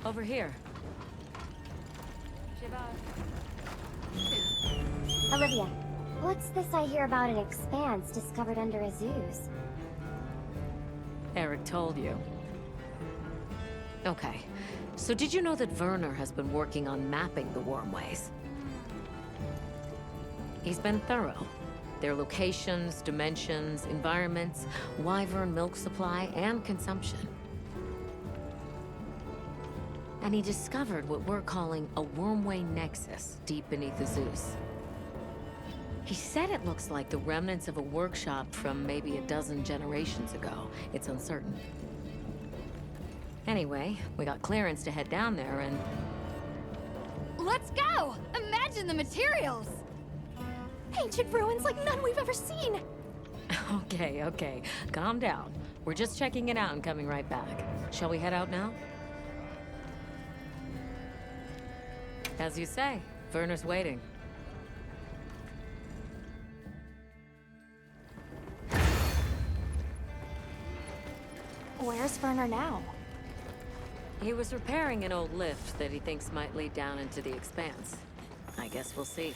Over here. Olivia, what's this I hear about an expanse discovered under Azus? Eric told you. Okay, so did you know that Werner has been working on mapping the wormways? He's been thorough. Their locations, dimensions, environments, wyvern milk supply, and consumption. And he discovered what we're calling a wormway nexus deep beneath Azus. He said it looks like the remnants of a workshop from maybe a dozen generations ago. It's uncertain. Anyway, we got clearance to head down there and... Let's go! Imagine the materials! Ancient ruins like none we've ever seen! Okay. Calm down. We're just checking it out and coming right back. Shall we head out now? As you say, Werner's waiting. Where's Werner now? He was repairing an old lift that he thinks might lead down into the expanse. I guess we'll see.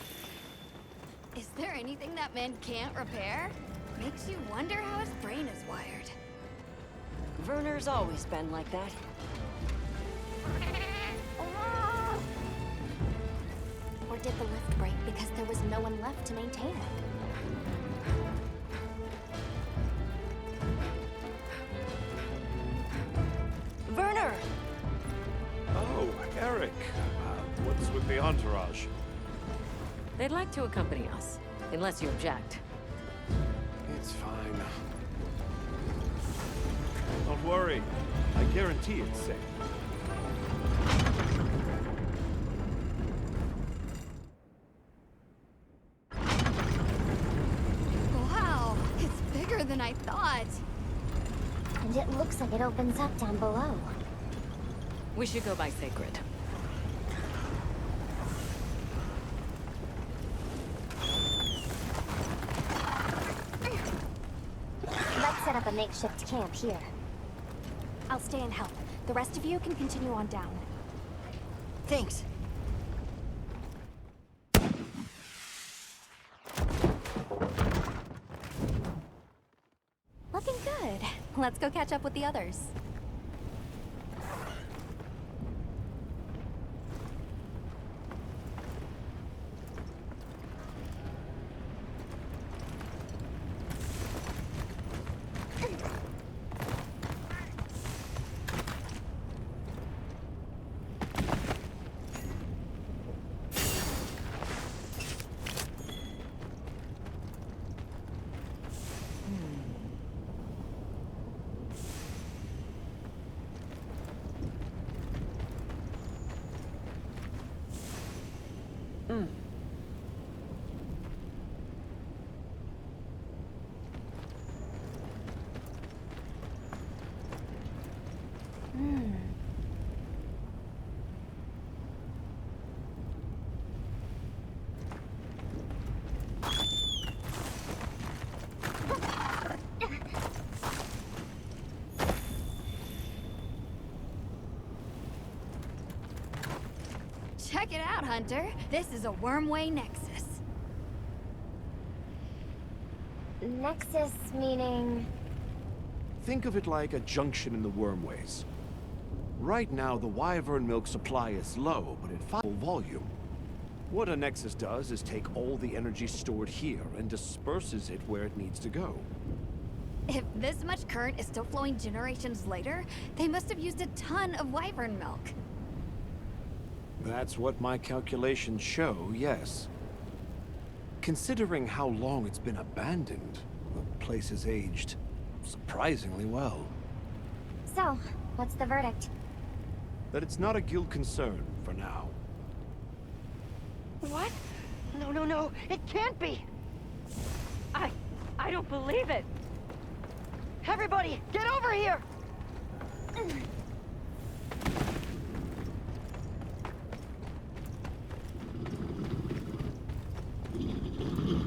Is there anything that man can't repair? Makes you wonder how his brain is wired. Werner's always been like that. Or did the lift break because there was no one left to maintain it? Werner! Oh, Eric. What's with the entourage? They'd like to accompany us, unless you object. It's fine. Don't worry. I guarantee it's safe. Wow, it's bigger than I thought. And it looks like it opens up down below. We should go by Sacred. Let's set up a makeshift camp here. I'll stay and help. The rest of you can continue on down. Thanks. Looking good. Let's go catch up with the others. Check it out, Hunter. This is a wormway nexus. Nexus meaning... Think of it like a junction in the wormways. Right now, the wyvern milk supply is low, but at full volume. What a nexus does is take all the energy stored here and disperses it where it needs to go. If this much current is still flowing generations later, they must have used a ton of wyvern milk. That's what my calculations show, yes. Considering how long it's been abandoned, the place has aged surprisingly well. So, what's the verdict? That it's not a guild concern for now. What? No. It can't be! I don't believe it! Everybody, get over here!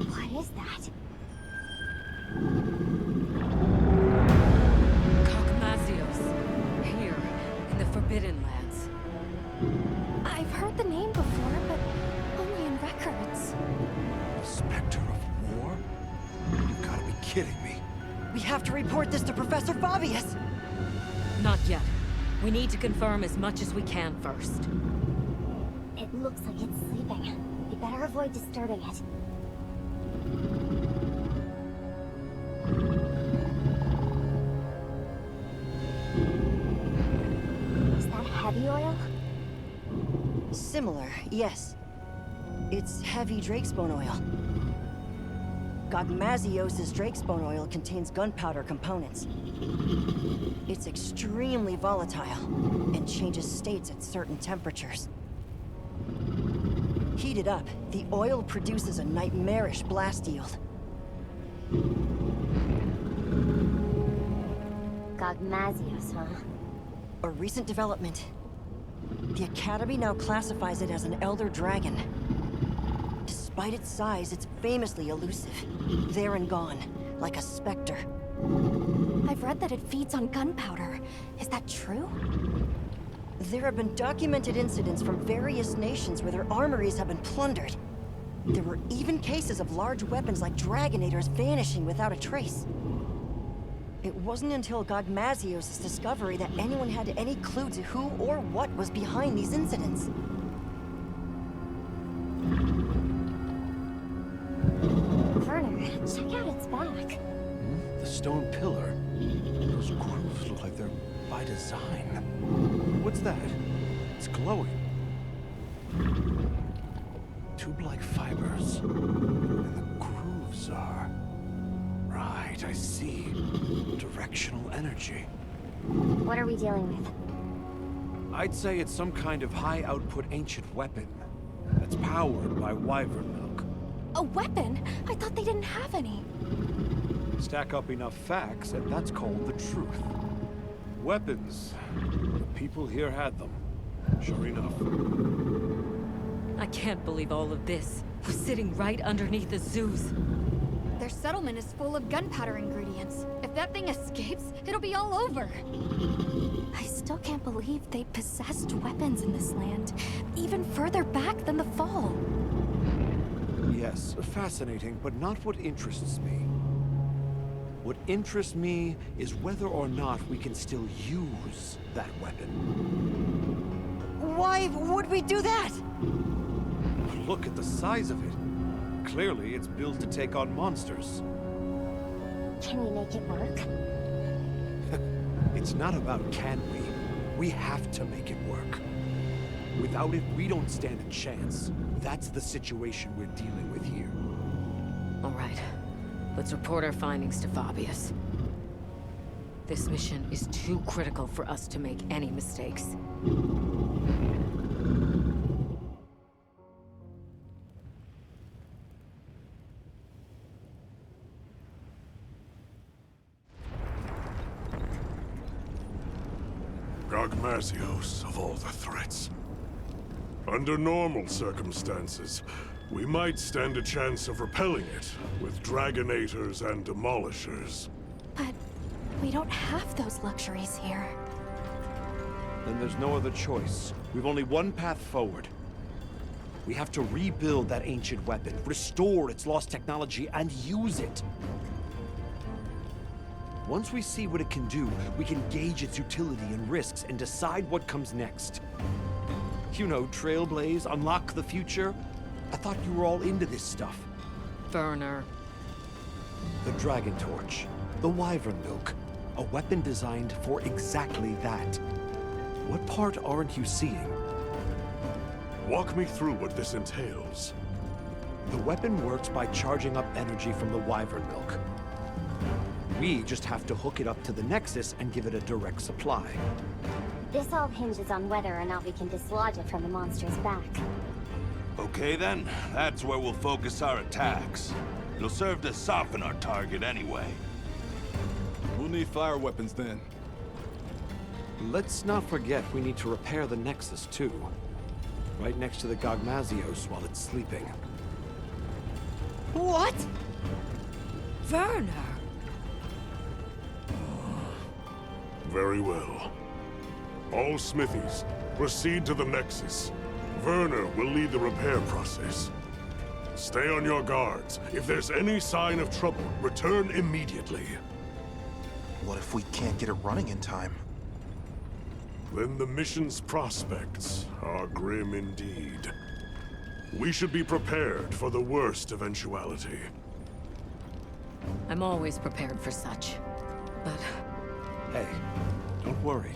What is that? Gogmazios. Here, in the Forbidden Lands. kidding me. We have to report this to Professor Fabius! Not yet. We need to confirm as much as we can first. It looks like it's sleeping. We better avoid disturbing it. Is that heavy oil? Similar, yes. It's heavy drakesbone oil. Gogmazios' drakesbone oil contains gunpowder components. It's extremely volatile, and changes states at certain temperatures. Heated up, the oil produces a nightmarish blast yield. Gogmazios, huh? A recent development. The Academy now classifies it as an Elder Dragon. Despite its size, it's famously elusive. There and gone, like a specter. I've read that it feeds on gunpowder. Is that true? There have been documented incidents from various nations where their armories have been plundered. There were even cases of large weapons like Dragonators vanishing without a trace. It wasn't until Gogmazios' discovery that anyone had any clue to who or what was behind these incidents. Werner, check out its back. The stone pillar. Those grooves look like they're by design. What's that? It's glowing. Tube-like fibers. And the grooves are... Right, I see. Directional energy. What are we dealing with? I'd say it's some kind of high-output ancient weapon that's powered by wyvern milk. A weapon? I thought they didn't have any. Stack up enough facts, and that's called the truth. Weapons. The people here had them. Sure enough. I can't believe all of this. We're sitting right underneath the Zeus. Their settlement is full of gunpowder ingredients. If that thing escapes, it'll be all over. I still can't believe they possessed weapons in this land, even further back than the Fall. Yes, fascinating, but not what interests me. What interests me is whether or not we can still use that weapon. Why would we do that? Look at the size of it. Clearly, it's built to take on monsters. Can we make it work? It's not about can we. We have to make it work. Without it, we don't stand a chance. That's the situation we're dealing with here. All right. Let's report our findings to Fabius. This mission is too critical for us to make any mistakes. Gogmazios, of all the threats. Under normal circumstances, we might stand a chance of repelling it with Dragonators and Demolishers. But we don't have those luxuries here. Then there's no other choice. We've only one path forward. We have to rebuild that ancient weapon, restore its lost technology, and use it. Once we see what it can do, we can gauge its utility and risks and decide what comes next. You know, trailblaze, unlock the future. I thought you were all into this stuff. Werner. The Dragon Torch, the Wyvern Milk, a weapon designed for exactly that. What part aren't you seeing? Walk me through what this entails. The weapon works by charging up energy from the Wyvern Milk. We just have to hook it up to the Nexus and give it a direct supply. This all hinges on whether or not we can dislodge it from the monster's back. Okay then, that's where we'll focus our attacks. It'll serve to soften our target anyway. We'll need fire weapons then. Let's not forget we need to repair the Nexus too. Right next to the Gogmazios while it's sleeping. What? Werner! Very well. All smithies, proceed to the Nexus. Werner will lead the repair process. Stay on your guards. If there's any sign of trouble, return immediately. What if we can't get it running in time? Then the mission's prospects are grim indeed. We should be prepared for the worst eventuality. I'm always prepared for such. But Hey, don't worry.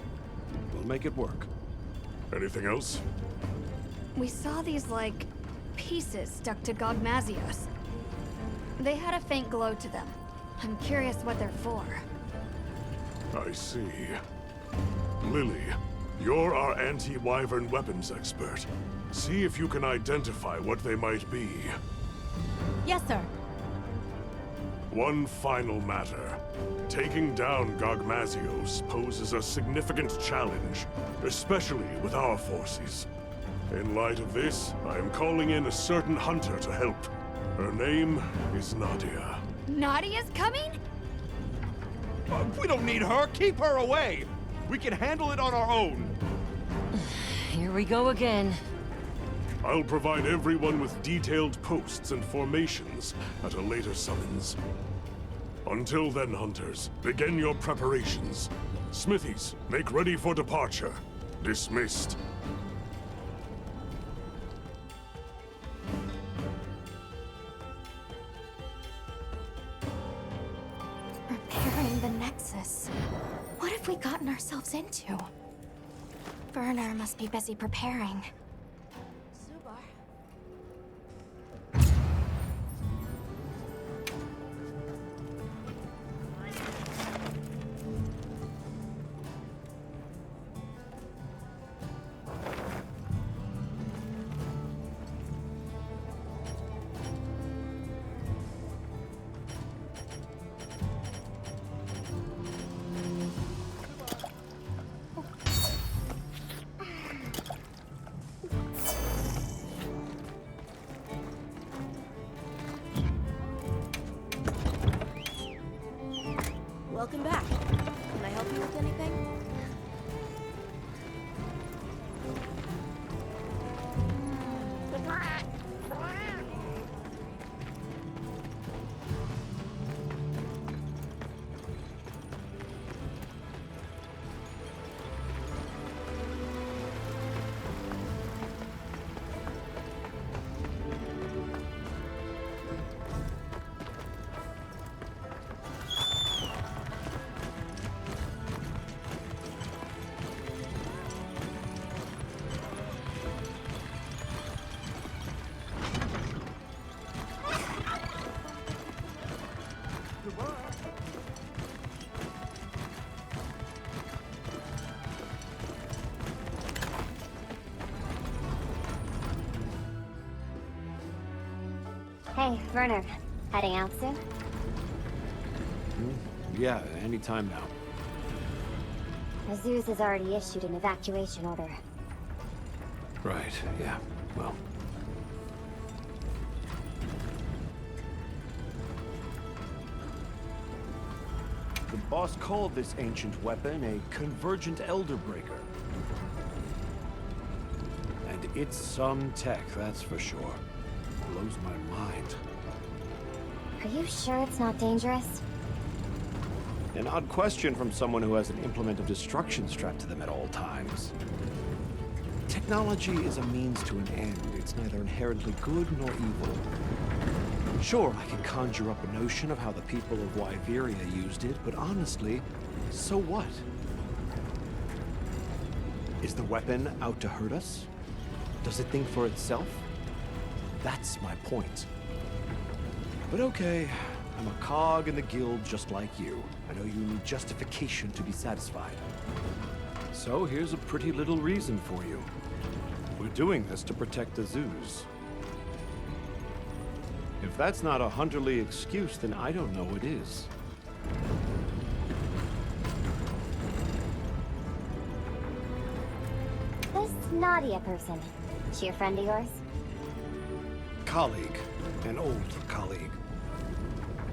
We'll make it work. Anything else? We saw these, like, pieces stuck to Gogmazios. They had a faint glow to them. I'm curious what they're for. I see. Lily, you're our anti-Wyvern weapons expert. See if you can identify what they might be. Yes, sir. One final matter. Taking down Gogmazios poses a significant challenge, especially with our forces. In light of this, I am calling in a certain hunter to help. Her name is Nadia. Nadia's coming? We don't need her. Keep her away. We can handle it on our own. Here we go again. I'll provide everyone with detailed posts and formations at a later summons. Until then, hunters, begin your preparations. Smithies, make ready for departure. Dismissed. Repairing the Nexus. What have we gotten ourselves into? Werner must be busy preparing. Welcome back. Can I help you with anything? Hey, Werner. Heading out soon? Yeah, anytime now. Zeus has already issued an evacuation order. Right, yeah. Well. The boss called this ancient weapon a convergent elder breaker. And it's some tech, that's for sure. Blows my mind. Are you sure it's not dangerous? An odd question from someone who has an implement of destruction strapped to them at all times. Technology is a means to an end. It's neither inherently good nor evil. Sure, I can conjure up a notion of how the people of Wyveria used it, but honestly, so what? Is the weapon out to hurt us? Does it think for itself? That's my point. But okay, I'm a cog in the guild just like you. I know you need justification to be satisfied. So here's a pretty little reason for you. We're doing this to protect the zoos. If that's not a hunterly excuse, then I don't know what is. This Nadia person, she a friend of yours? Colleague. An old colleague.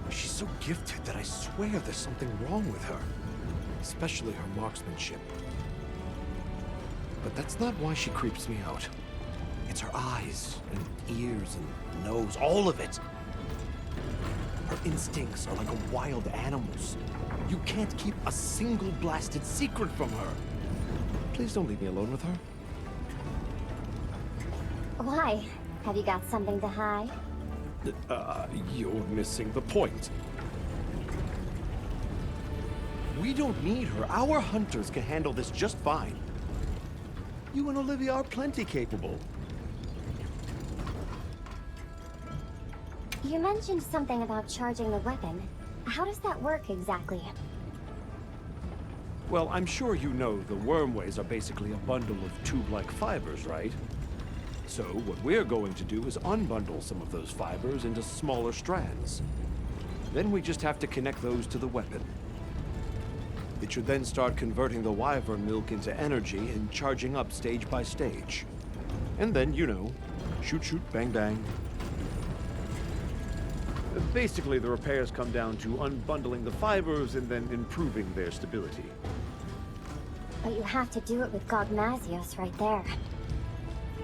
She's so gifted that I swear there's something wrong with her. Especially her marksmanship. But that's not why she creeps me out. It's It's her eyes, and ears, and nose, all of it. Her instincts are like a wild animal's. You can't keep a single blasted secret from her. Please don't leave me alone with her. Why? Have you got something to hide? You're missing the point. We don't need her. Our hunters can handle this just fine. You and Olivia are plenty capable. You mentioned something about charging the weapon. How does that work exactly? Well, I'm sure you know the wormways are basically a bundle of tube-like fibers, right? So what we're going to do is unbundle some of those fibers into smaller strands. Then we just have to connect those to the weapon. It should then start converting the wyvern milk into energy and charging up stage by stage. And then, you know, shoot, shoot, bang, bang. Basically, the repairs come down to unbundling the fibers and then improving their stability. But you have to do it with Gogmazios right there.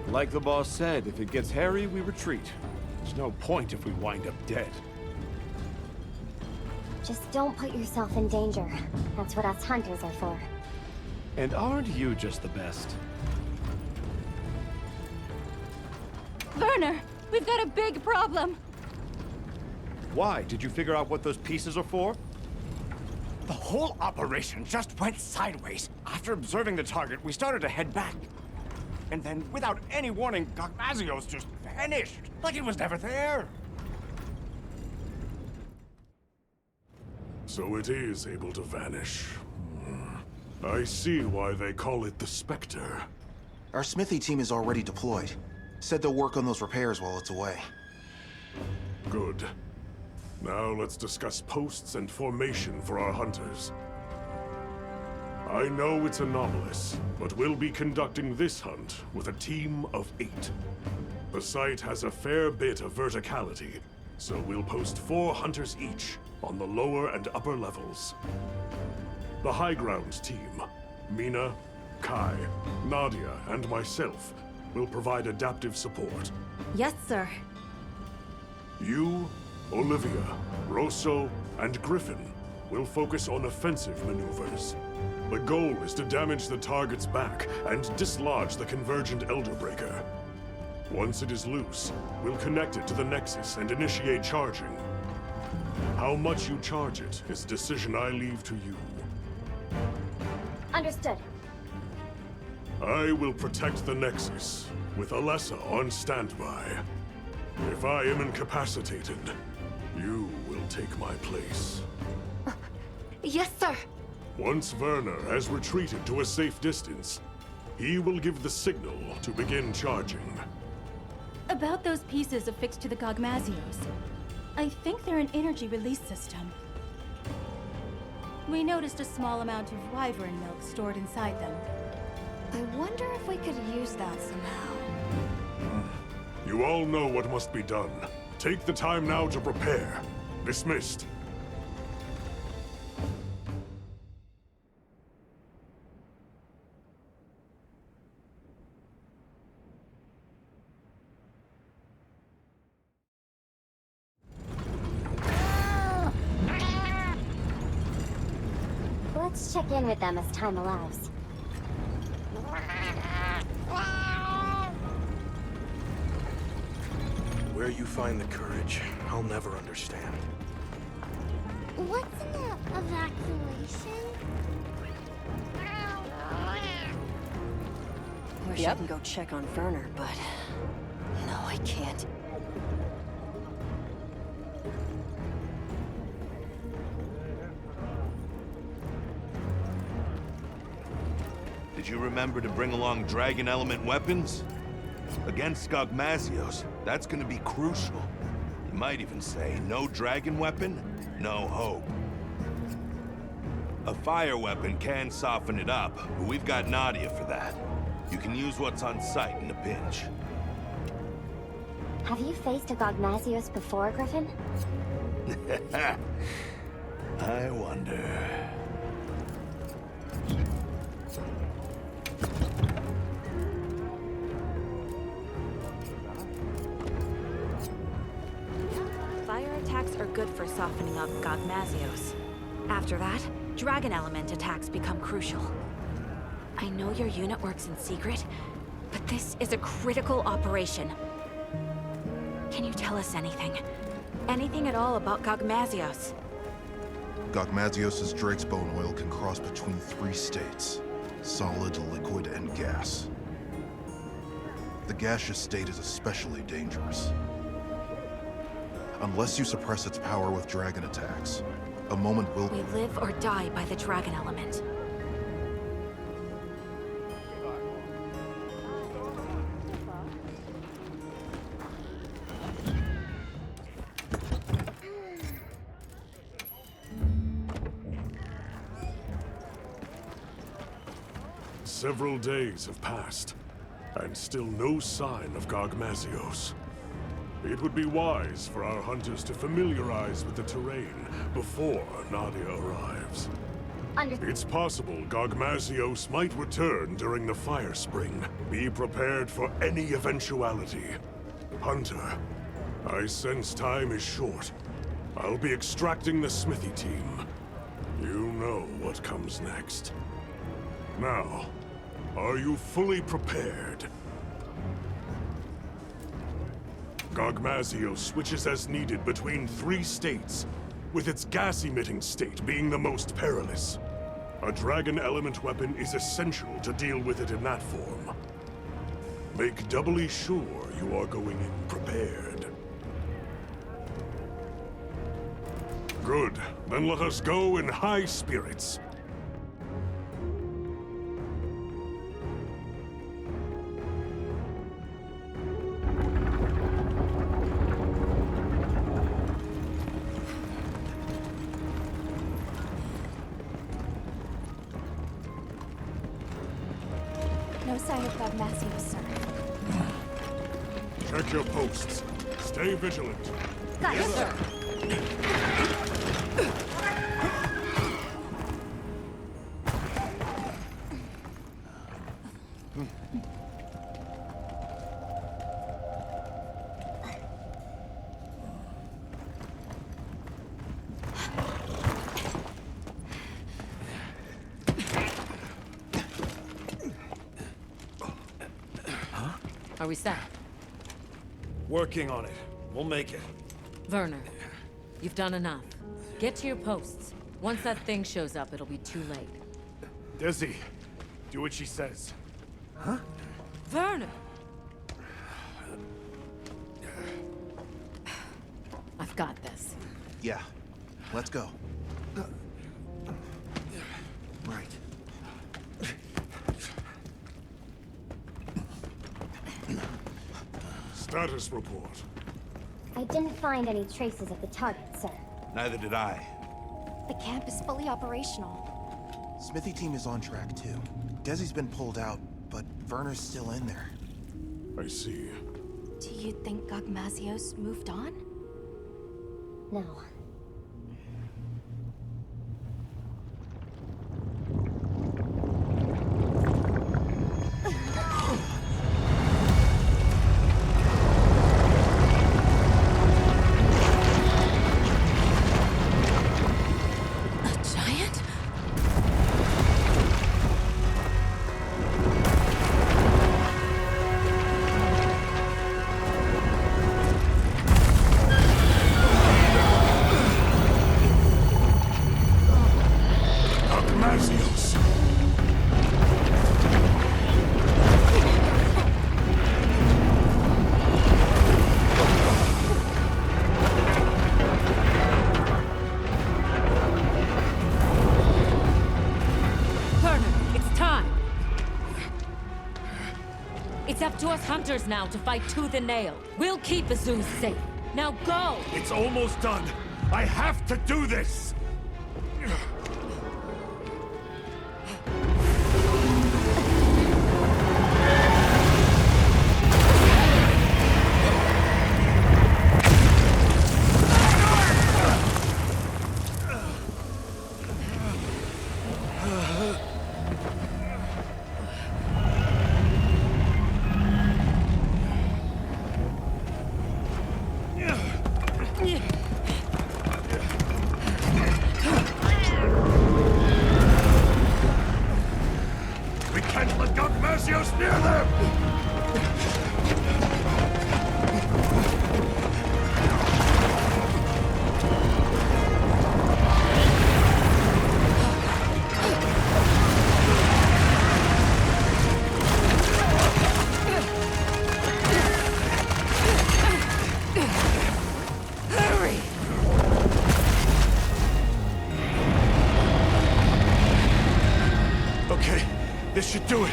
Like the boss said, if it gets hairy, we retreat. There's no point if we wind up dead. Just don't put yourself in danger. That's what us hunters are for. And aren't you just the best? Werner, we've got a big problem. Why? Did you figure out what those pieces are for? The whole operation just went sideways. After observing the target, we started to head back. And then, without any warning, Gogmazios just vanished, like it was never there. So it is able to vanish. I see why they call it the Spectre. Our smithy team is already deployed. Said they'll work on those repairs while it's away. Good. Now let's discuss posts and formation for our hunters. I know it's anomalous, but we'll be conducting this hunt with a team of 8. The site has a fair bit of verticality, so we'll post 4 hunters each on the lower and upper levels. The high ground team, Mina, Kai, Nadia, and myself, will provide adaptive support. Yes, sir. You, Olivia, Rosso, and Griffin will focus on offensive maneuvers. The goal is to damage the target's back and dislodge the convergent Elderbreaker. Once it is loose, we'll connect it to the Nexus and initiate charging. How much you charge it is a decision I leave to you. Understood. I will protect the Nexus, with Alessa on standby. If I am incapacitated, you will take my place. Yes, sir. Once Werner has retreated to a safe distance, he will give the signal to begin charging. About those pieces affixed to the Gogmazios. I think they're an energy release system. We noticed a small amount of wyvern milk stored inside them. I wonder if we could use that somehow. You all know what must be done. Take the time now to prepare. Dismissed. Let's check in with them as time allows. Where you find the courage, I'll never understand. What's an evacuation? Wish I can go check on Werner, but... no, I can't. Did you remember to bring along dragon element weapons? Against Gogmazios, that's gonna be crucial. You might even say, no dragon weapon, no hope. A fire weapon can soften it up, but we've got Nadia for that. You can use what's on site in a pinch. Have you faced a Gogmazios before, Griffin? I wonder... good for softening up Gogmazios. After that, dragon element attacks become crucial. I know your unit works in secret, but this is a critical operation. Can you tell us anything? Anything at all about Gogmazios? Gogmazios' Drake's bone oil can cross between 3 states: solid, liquid, and gas. The gaseous state is especially dangerous. Unless you suppress its power with dragon attacks, a moment will— We live or die by the dragon element. Several days have passed, and still no sign of Gogmazios. It would be wise for our hunters to familiarize with the terrain before Nadia arrives. It's possible Gogmazios might return during the Fire Spring. Be prepared for any eventuality. Hunter, I sense time is short. I'll be extracting the smithy team. You know what comes next. Now, are you fully prepared? Gogmazios switches as needed between 3 states, with its gas-emitting state being the most perilous. A dragon element weapon is essential to deal with it in that form. Make doubly sure you are going in prepared. Good. Then let us go in high spirits. No sign of Gogmazios, sir. Check your posts. Stay vigilant. Got it, sir. Are we set? Working on it. We'll make it. Werner, you've done enough. Get to your posts. Once that thing shows up, it'll be too late. Dizzy, do what she says. Huh? Werner! I've got this. Yeah. Let's go. Right. Status report. I didn't find any traces of the target, sir. Neither did I. The camp is fully operational. Smithy team is on track, too. Desi's been pulled out, but Werner's still in there. I see. Do you think Gogmazios moved on? No. Gogmazios! Werner, it's time! It's up to us hunters now to fight tooth and nail. We'll keep Azuz safe. Now go! It's almost done. I have to do this! near them! Okay, this should do it.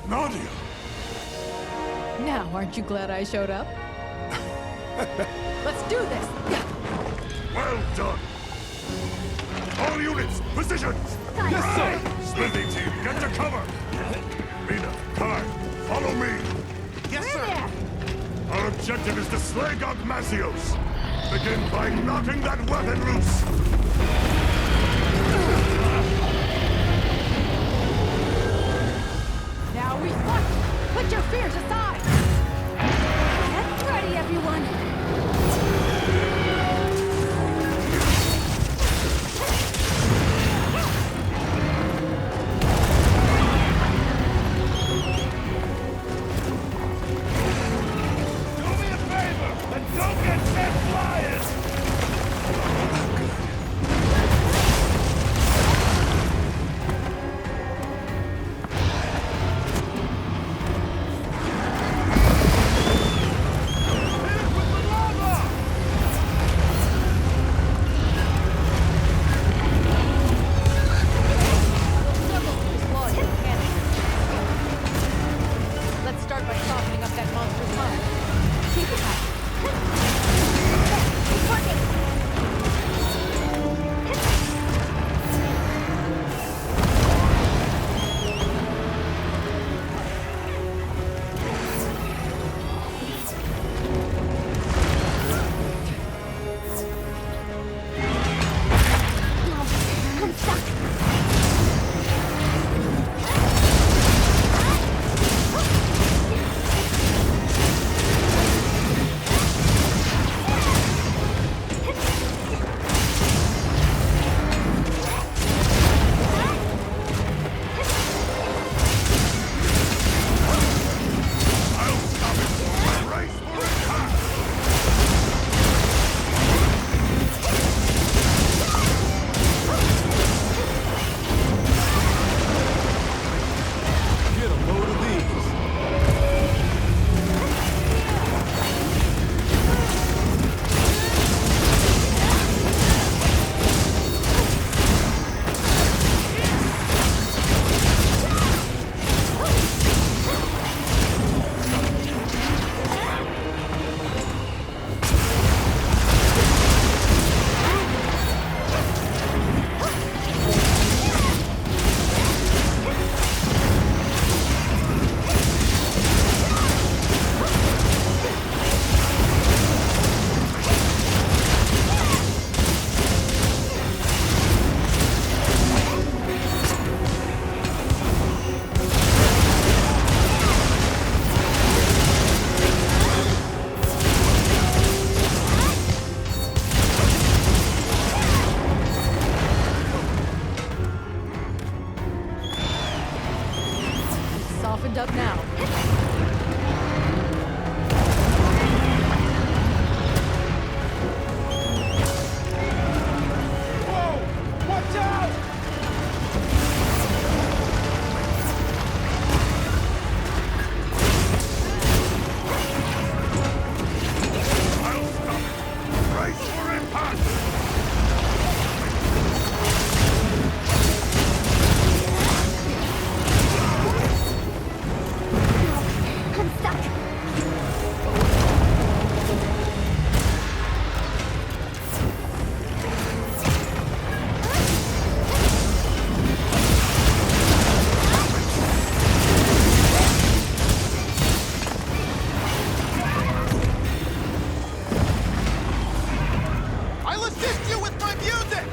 Nadia! Now, aren't you glad I showed up? Let's do this! Well done! All units, positions! Yes, sir! Smithy team, get to cover! Mina, Kai, follow me! Yes, sir! Our objective is to slay Gogmazios! Begin by knocking that weapon loose! Now we fight! Put your fears aside! Get ready, everyone! Do me a favor and don't get sent flying! Let's start by softening up that monster's mind. Keep it up. It's working! I'm stuck! I'll stop it! Race for impact! Get a load of these. Softened up now. Whoa! Watch out! I'll stop it! Race for impact! I'm stuck! I'll assist you with my music!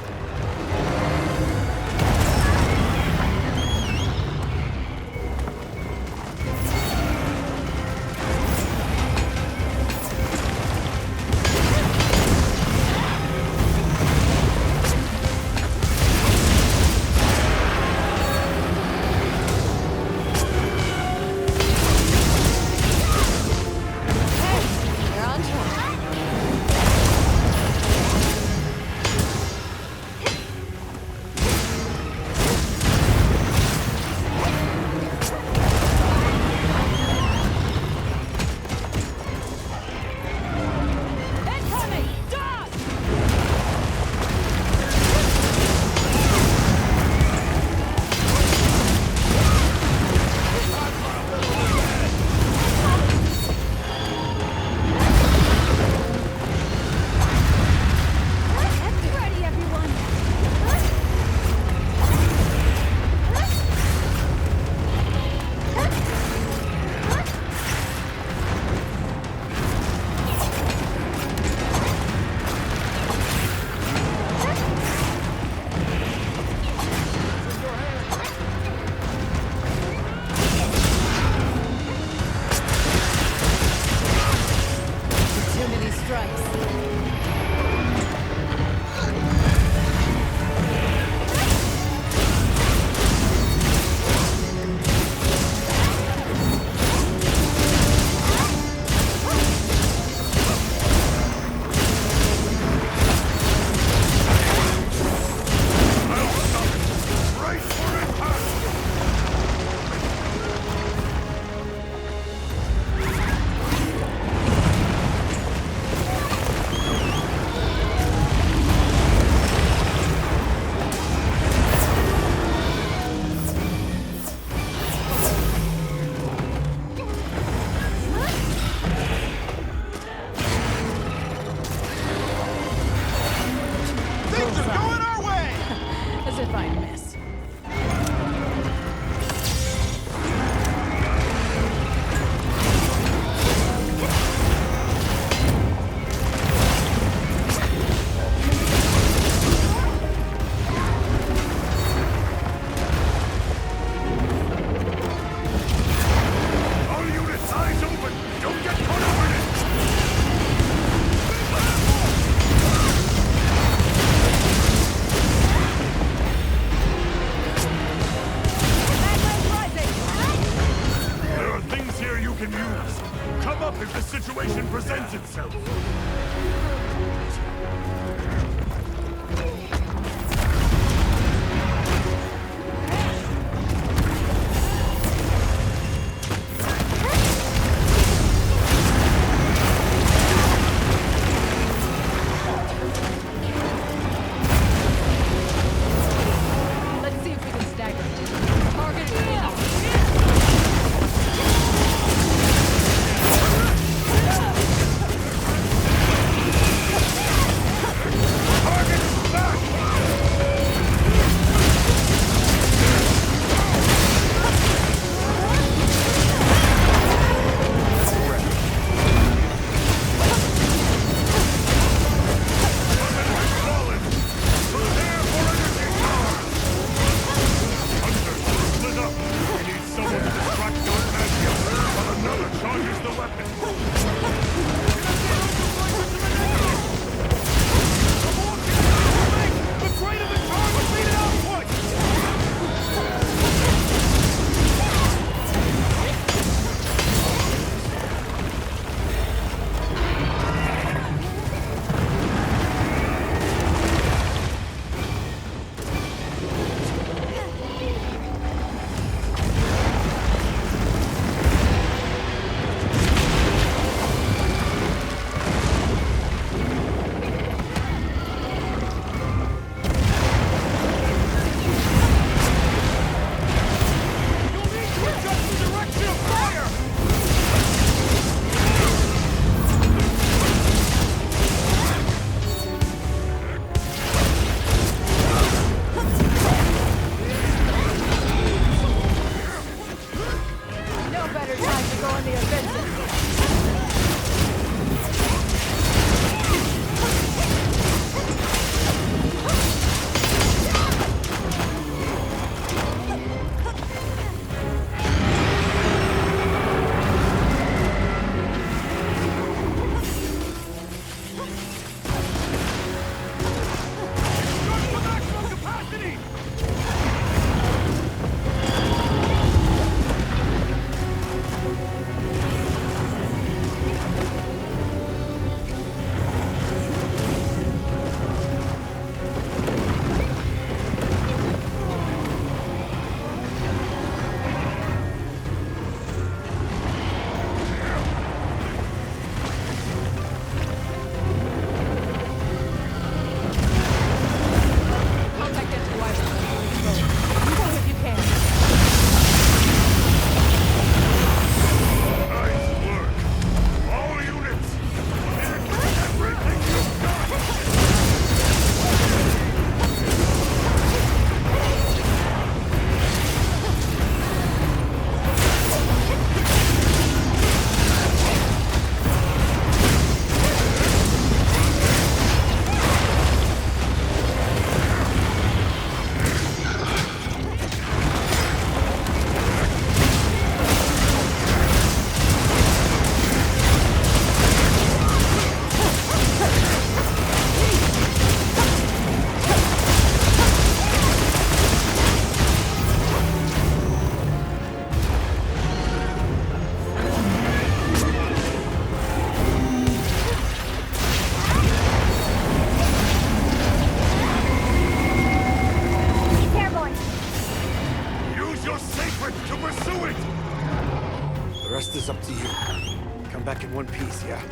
one piece, yeah?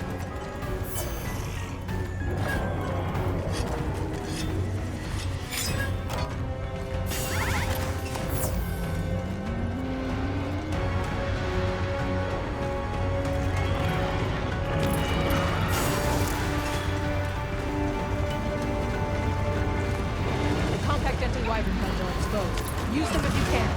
The compact anti-wyvern guns are exposed. Use them if you can.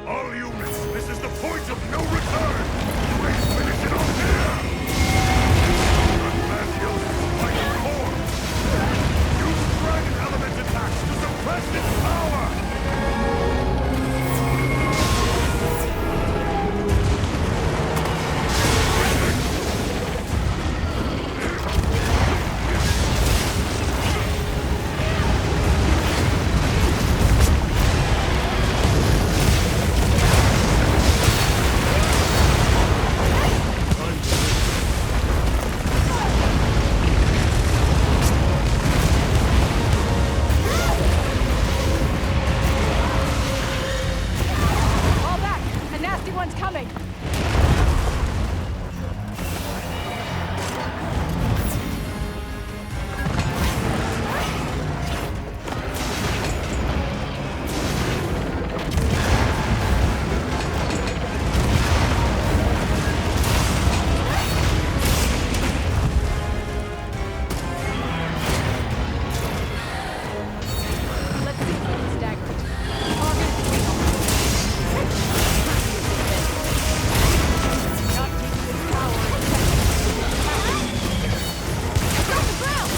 All units, this is the point of no return! You ain't finishing off here! Gogmazios is like a corpse! Use dragon element attacks to suppress its power! Fall back! A nasty one's coming! Let's see if it's staggered. Target not taking its power. It's on the ground!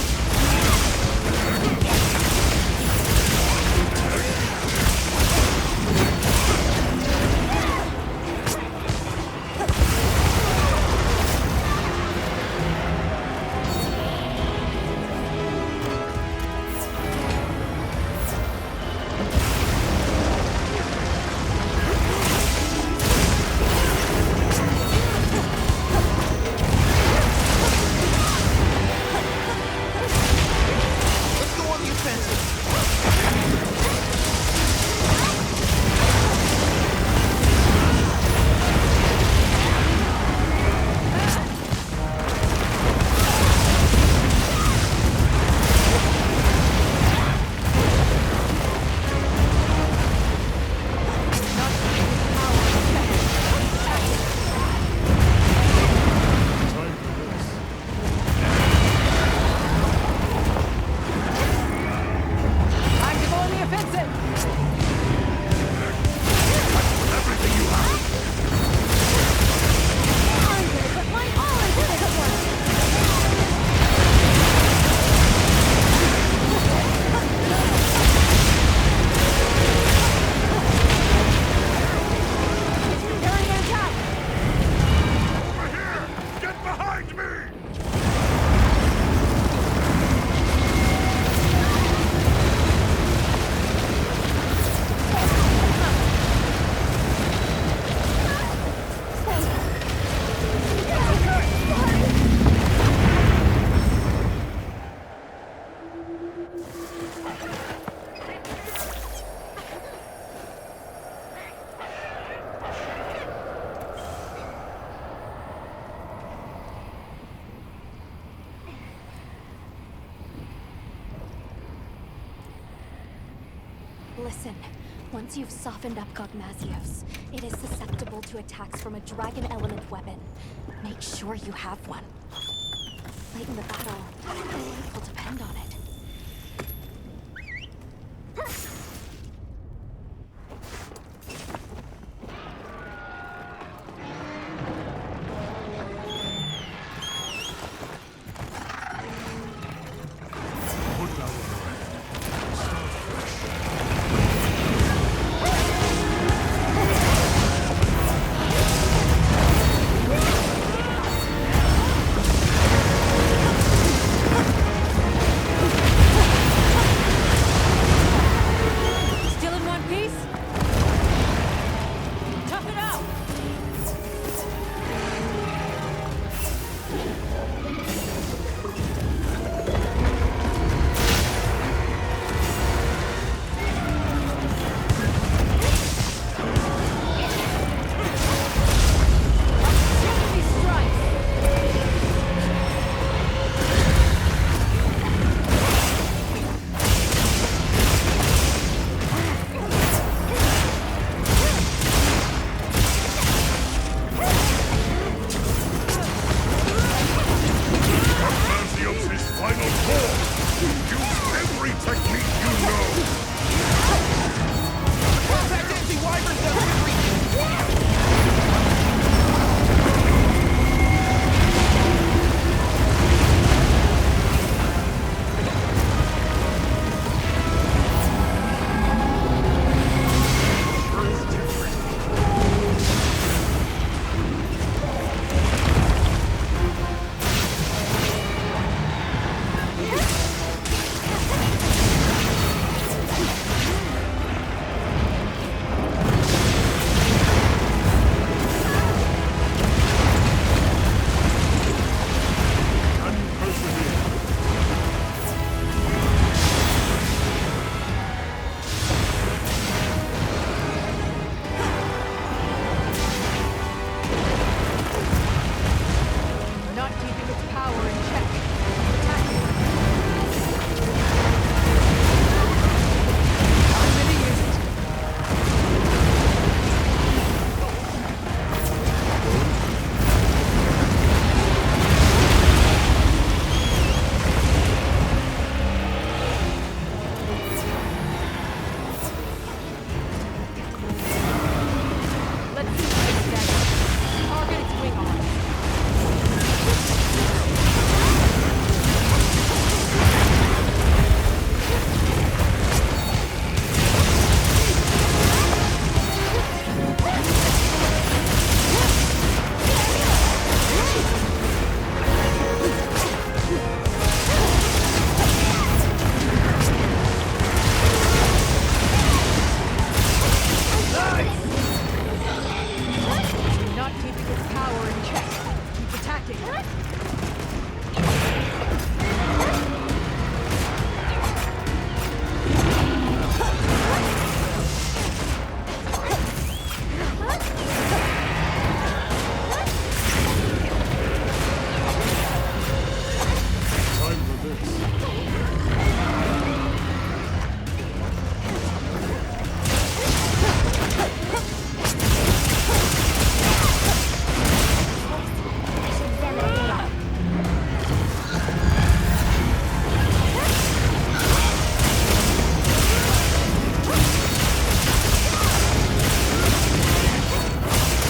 Let's go on the offensive. Time to go on the offensive! I'm gonna put my all into this one! Preparing an attack! Over here! Get behind me! Listen, once you've softened up Gogmazios, it is susceptible to attacks from a dragon element weapon. Make sure you have one. Late in the battle, your life will depend on it. Put down the brand. Start fresh. Use every technique you know! Contact anti-wyvern does everything! Not keeping its power in check. Attacking. I'm gonna use it. Let's see what it's got. Target its wing arm. Not keeping its power in check. Keep attacking. Time for this. I should examine the data.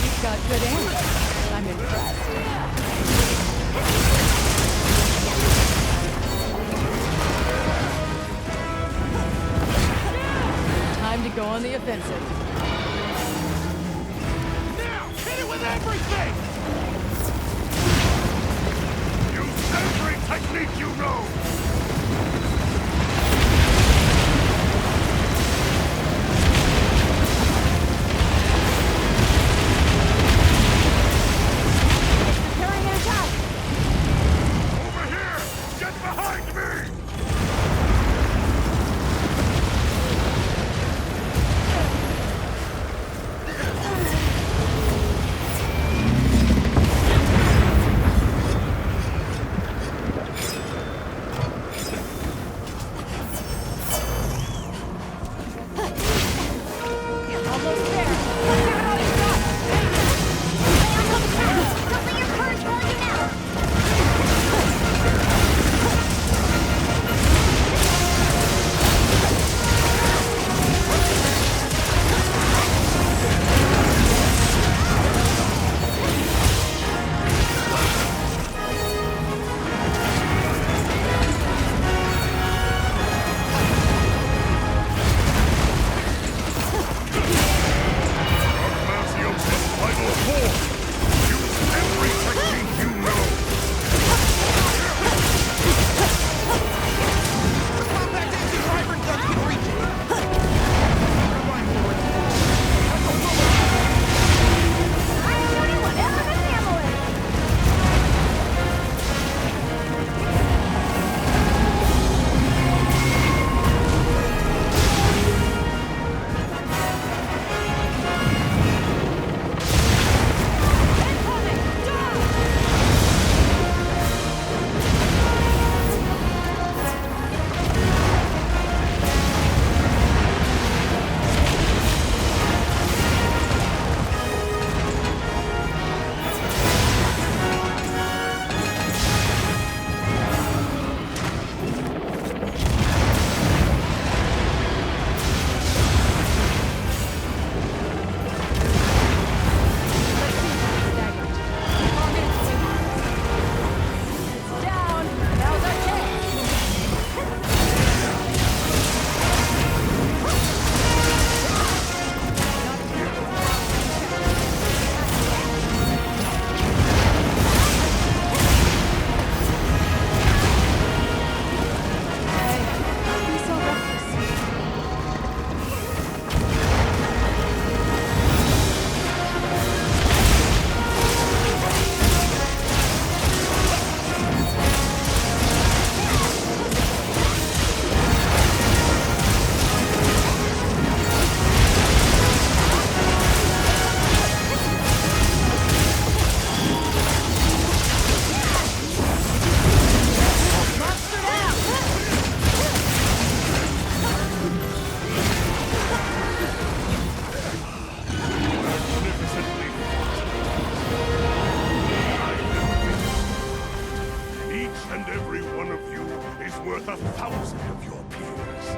You've got good aim. I'm impressed. Time to go on the offensive. Now, hit it with everything! Use every technique you know! Preparing an attack. Over here! Get behind me! 1,000 of your peers.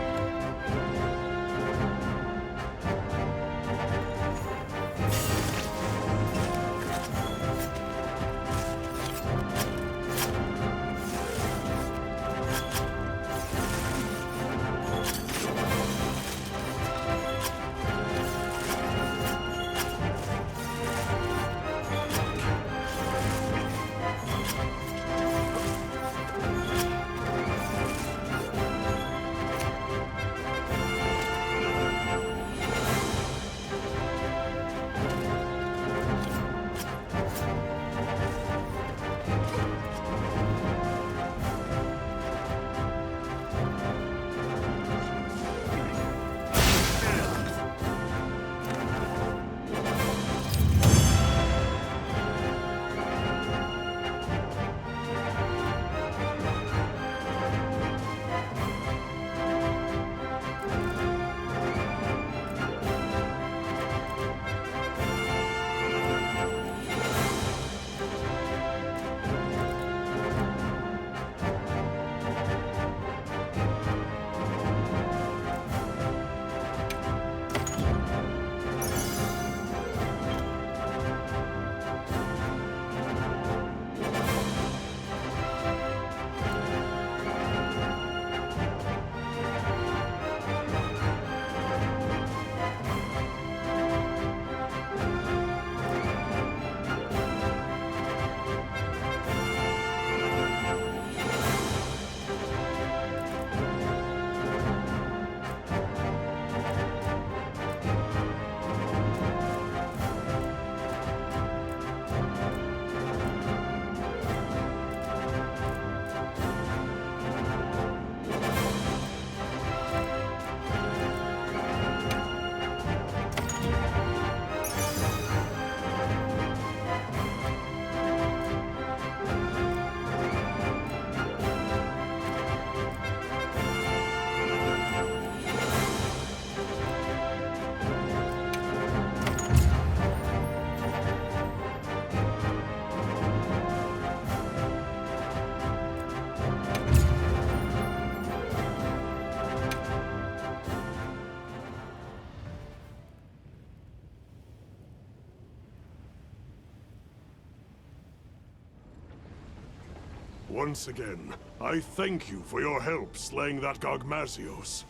Once again, I thank you for your help slaying that Gogmazios.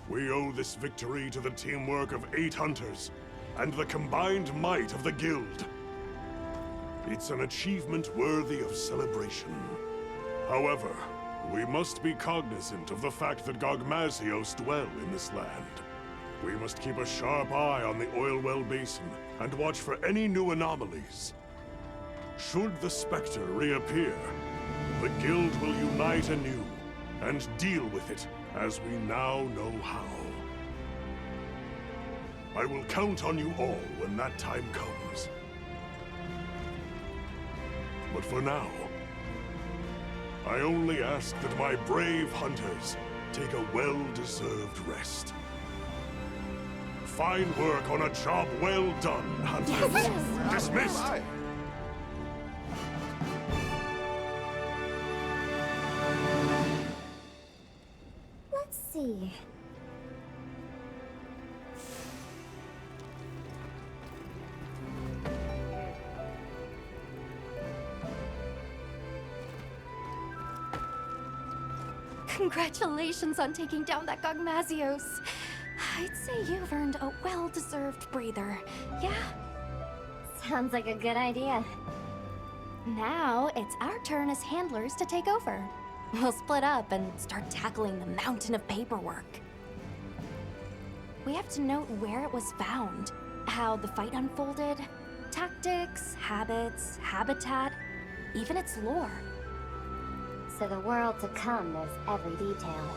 We owe this victory to the teamwork of 8 hunters, and the combined might of the guild. It's an achievement worthy of celebration. However, we must be cognizant of the fact that Gogmazios dwell in this land. We must keep a sharp eye on the oil well basin, and watch for any new anomalies. Should the Spectre reappear, the Guild will unite anew, and deal with it as we now know how. I will count on you all when that time comes. But for now, I only ask that my brave hunters take a well-deserved rest. Fine work on a job well done, hunters. Dismissed! Let's see. Congratulations on taking down that Gogmazios. I'd say you've earned a well-deserved breather, yeah? Sounds like a good idea. Now, it's our turn as handlers to take over. We'll split up and start tackling the mountain of paperwork. We have to note where it was found, how the fight unfolded, tactics, habits, habitat, even its lore. So the world to come knows every detail.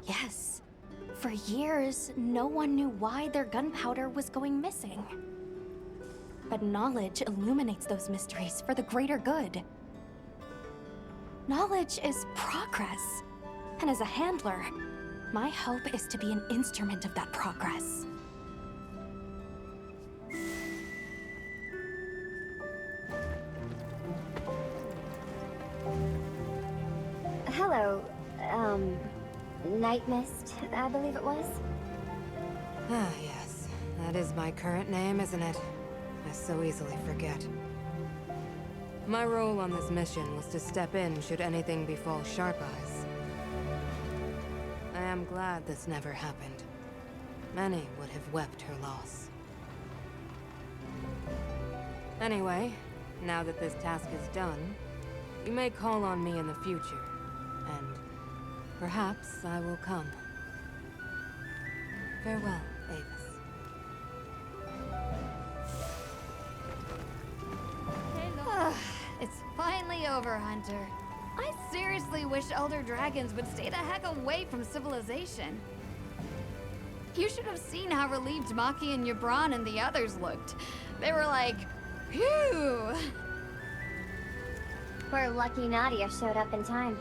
Yes. For years, no one knew why their gunpowder was going missing. But knowledge illuminates those mysteries for the greater good. Knowledge is progress. And as a handler, my hope is to be an instrument of that progress. Hello, Night Mist, I believe it was. Ah, yes. That is my current name, isn't it? I so easily forget. My role on this mission was to step in should anything befall Sharp Eyes. I am glad this never happened. Many would have wept her loss. Anyway, now that this task is done, you may call on me in the future, and perhaps I will come. Farewell, Avis. It's finally over, Hunter. I seriously wish Elder Dragons would stay the heck away from civilization. You should have seen how relieved Maki and Yabron and the others looked. They were like, phew! We're lucky Nadia showed up in time.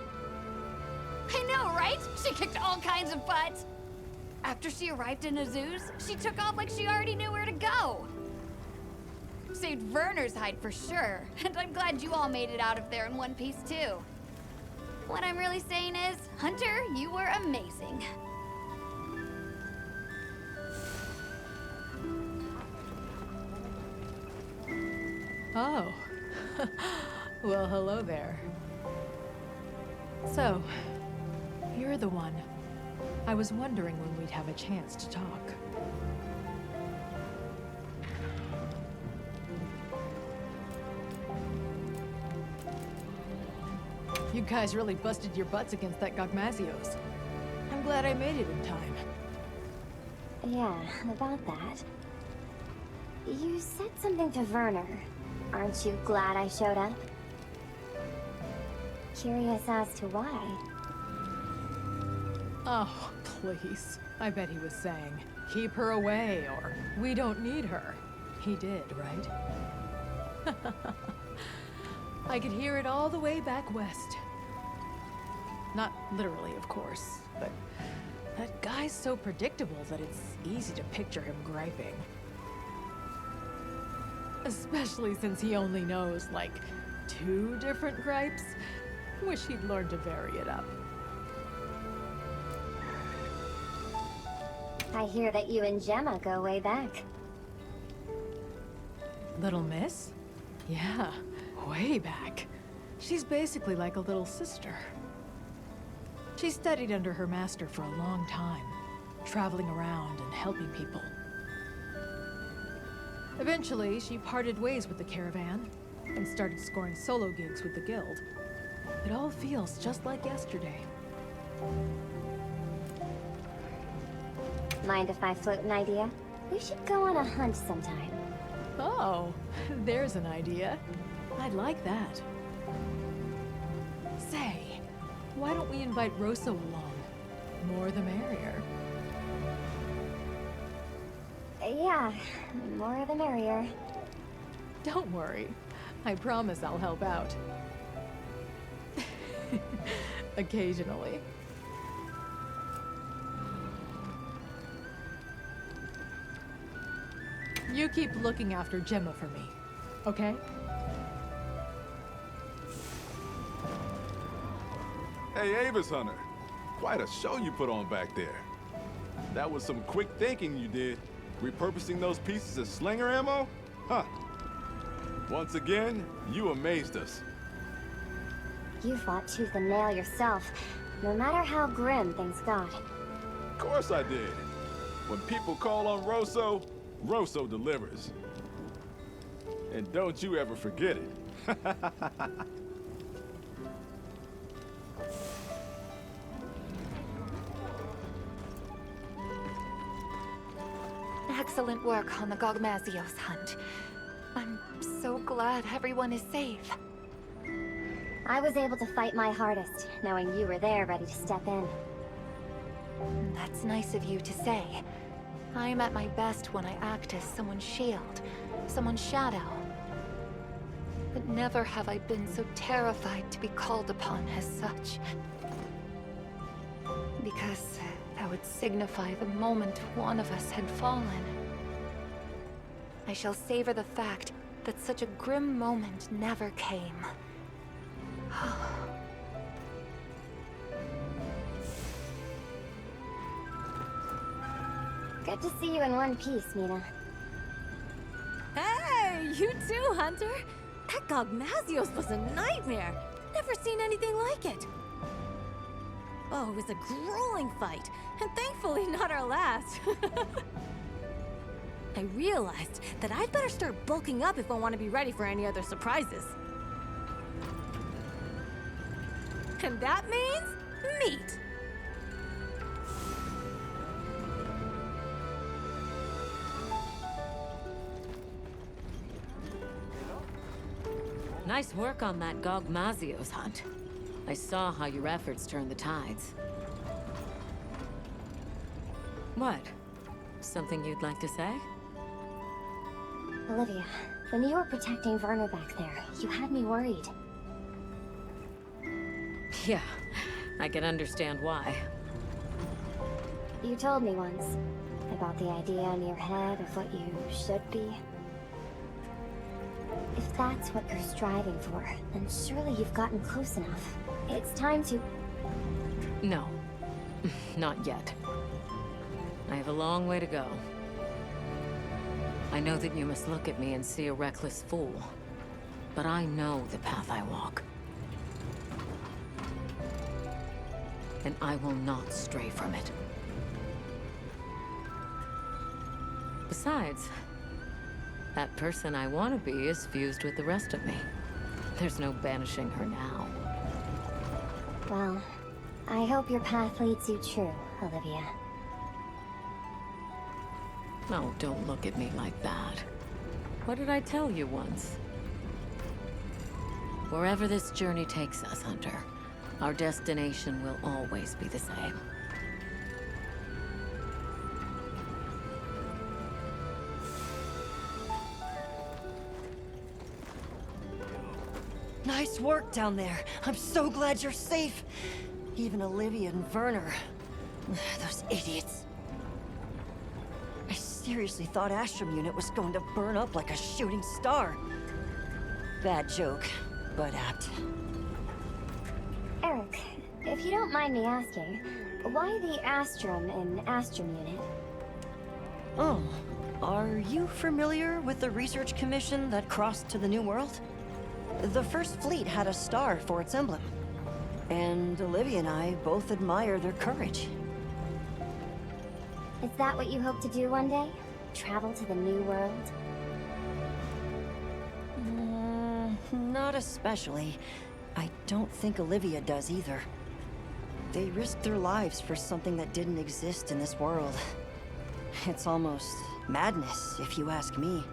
I know, right? She kicked all kinds of butt. After she arrived in Azuz, she took off like she already knew where to go. Saved Werner's hide for sure, and I'm glad you all made it out of there in one piece too. What I'm really saying is, Hunter, you were amazing. Oh. Well, hello there. So, you're the one. I was wondering when we'd have a chance to talk. You guys really busted your butts against that Gogmazios. I'm glad I made it in time. Yeah, about that. You said something to Werner. Aren't you glad I showed up? Curious as to why. Oh, please. I bet he was saying, keep her away, or we don't need her. He did, right? I could hear it all the way back west. Not literally, of course, but that guy's so predictable that it's easy to picture him griping. Especially since he only knows, like, 2 different gripes. Wish he'd learned to vary it up. I hear that you and Gemma go way back. Little Miss? Yeah, way back. She's basically like a little sister. She studied under her master for a long time, traveling around and helping people. Eventually, she parted ways with the caravan and started scoring solo gigs with the guild. It all feels just like yesterday. Mind if I float an idea? We should go on a hunt sometime. Oh, there's an idea. I'd like that. Say, why don't we invite Rosso along? More the merrier. Yeah, more the merrier. Don't worry. I promise I'll help out. Occasionally. You keep looking after Gemma for me, okay? Hey, Avis Hunter. Quite a show you put on back there. That was some quick thinking you did. Repurposing those pieces as slinger ammo? Huh. Once again, you amazed us. You fought tooth and nail yourself, no matter how grim things got. Of course I did. When people call on Rosso, Rosso delivers. And don't you ever forget it. Excellent work on the Gogmazios hunt. I'm so glad everyone is safe. I was able to fight my hardest, knowing you were there ready to step in. That's nice of you to say. I'm at my best when I act as someone's shield, someone's shadow. But never have I been so terrified to be called upon as such. Because that would signify the moment one of us had fallen. I shall savor the fact that such a grim moment never came. Good to see you in one piece, Mina. Hey, you too, Hunter. That Gogmazios was a nightmare. Never seen anything like it. Oh, it was a grueling fight, and thankfully not our last. I realized that I'd better start bulking up if I want to be ready for any other surprises. And that means meat. Nice work on that Gogmazios hunt. I saw how your efforts turned the tides. What? Something you'd like to say? Olivia, when you were protecting Werner back there, you had me worried. Yeah, I can understand why. You told me once about the idea in your head of what you should be. If that's what you're striving for, then surely you've gotten close enough. It's time to... No, not yet. I have a long way to go. I know that you must look at me and see a reckless fool, but I know the path I walk. And I will not stray from it. Besides, that person I want to be is fused with the rest of me. There's no banishing her now. Well, I hope your path leads you true, Olivia. Oh, don't look at me like that. What did I tell you once? Wherever this journey takes us, Hunter, our destination will always be the same. Nice work down there. I'm so glad you're safe. Even Olivia and Werner. Those idiots. I seriously thought Astrum Unit was going to burn up like a shooting star. Bad joke, but apt. Eric, if you don't mind me asking, why the Astrum in Astrum Unit? Oh, are you familiar with the research commission that crossed to the New World? The First Fleet had a star for its emblem. And Olivia and I both admire their courage. Is that what you hope to do one day? Travel to the New World? Not especially. I don't think Olivia does either. They risked their lives for something that didn't exist in this world. It's almost madness, if you ask me.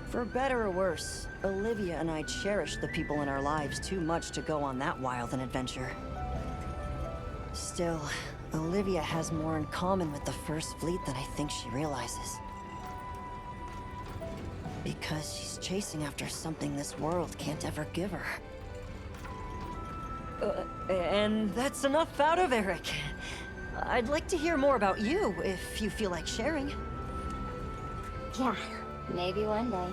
For better or worse, Olivia and I cherish the people in our lives too much to go on that wild an adventure. Still, Olivia has more in common with the First Fleet than I think she realizes. Because she's chasing after something this world can't ever give her. And that's enough out of Eric. I'd like to hear more about you, if you feel like sharing. Yeah, maybe one day.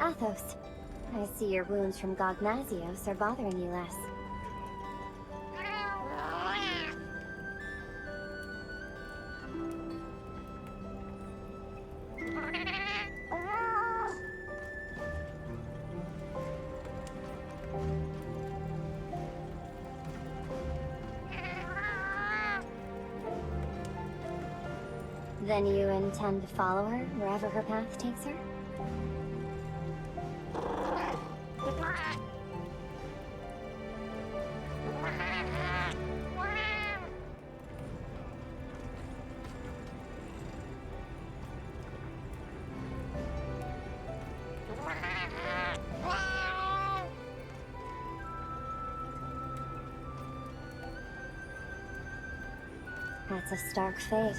Athos, I see your wounds from Gogmazios are bothering you less. Then you intend to follow her wherever her path takes her? That's a stark fate.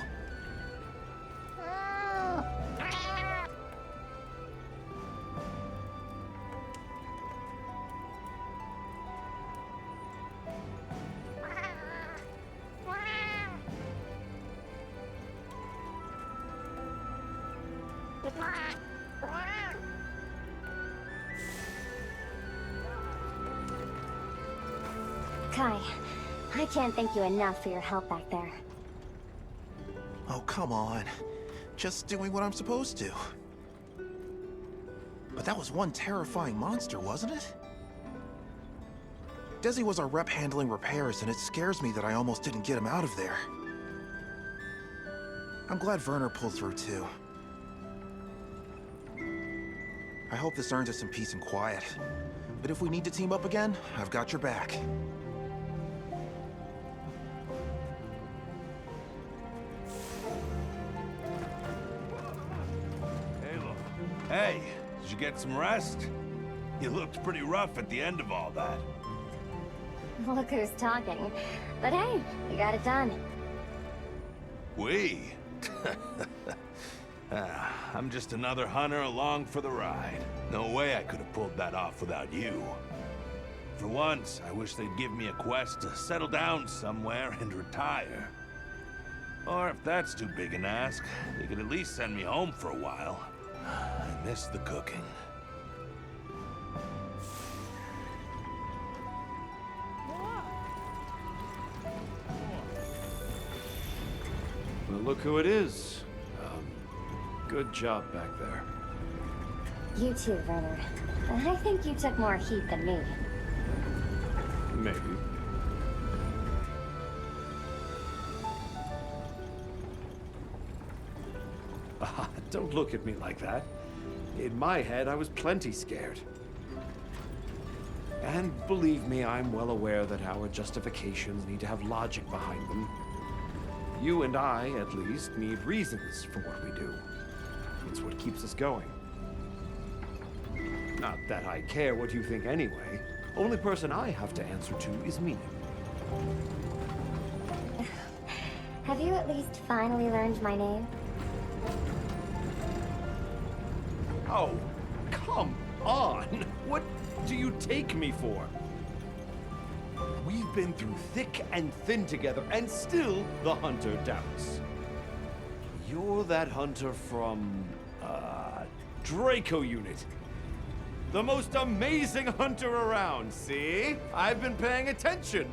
Kai, I can't thank you enough for your help back there. Oh, come on. Just doing what I'm supposed to. But that was one terrifying monster, wasn't it? Desi was our rep handling repairs, and it scares me that I almost didn't get him out of there. I'm glad Werner pulled through, too. I hope this earns us some peace and quiet. But if we need to team up again, I've got your back. Hey, did you get some rest? You looked pretty rough at the end of all that. Look who's talking. But hey, we got it done. We? I'm just another hunter along for the ride. No way I could have pulled that off without you. For once, I wish they'd give me a quest to settle down somewhere and retire. Or if that's too big an ask, they could at least send me home for a while. I miss the cooking. Well, look who it is. Good job back there. You too, Werner. I think you took more heat than me. Maybe. Don't look at me like that. In my head, I was plenty scared. And believe me, I'm well aware that our justifications need to have logic behind them. You and I, at least, need reasons for what we do. It's what keeps us going. Not that I care what you think anyway. Only person I have to answer to is me. Have you at least finally learned my name? Oh, come on! What do you take me for? We've been through thick and thin together, and still the hunter doubts. You're that hunter from, Draco Unit. The most amazing hunter around, see? I've been paying attention.